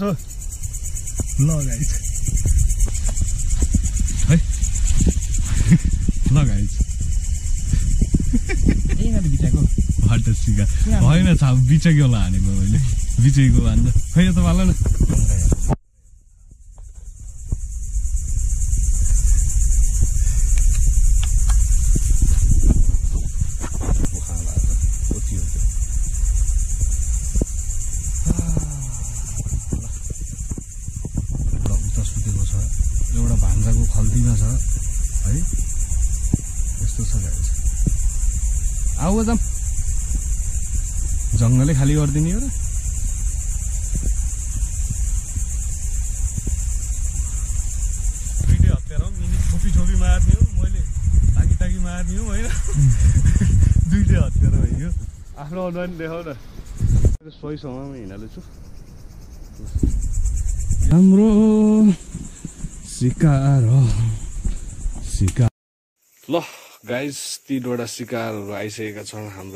हो ल गाइज है ल गाइज हट सिका होइन छ बिचेको होला हानेको मैले बिचेको भन्दा खै त वाला न एउटा भान्जाको खल्तीमा छ है यस्तो छ गाइस आऊ जाम जङ्गलै खाली गरिदिने हो र दुईटै हत्यार हो मिनी छोपी मार्ने हो मैले ताकी मार्ने हो होइन दुईटै हत्यार हो यो आफ्नो अनुहार देखाउ न सोही समयमा हिँड्दैछु हाम्रो शिकार हो शिकार ल गाइस 3 वटा शिकारहरू आइसकेका छन् हाम्रो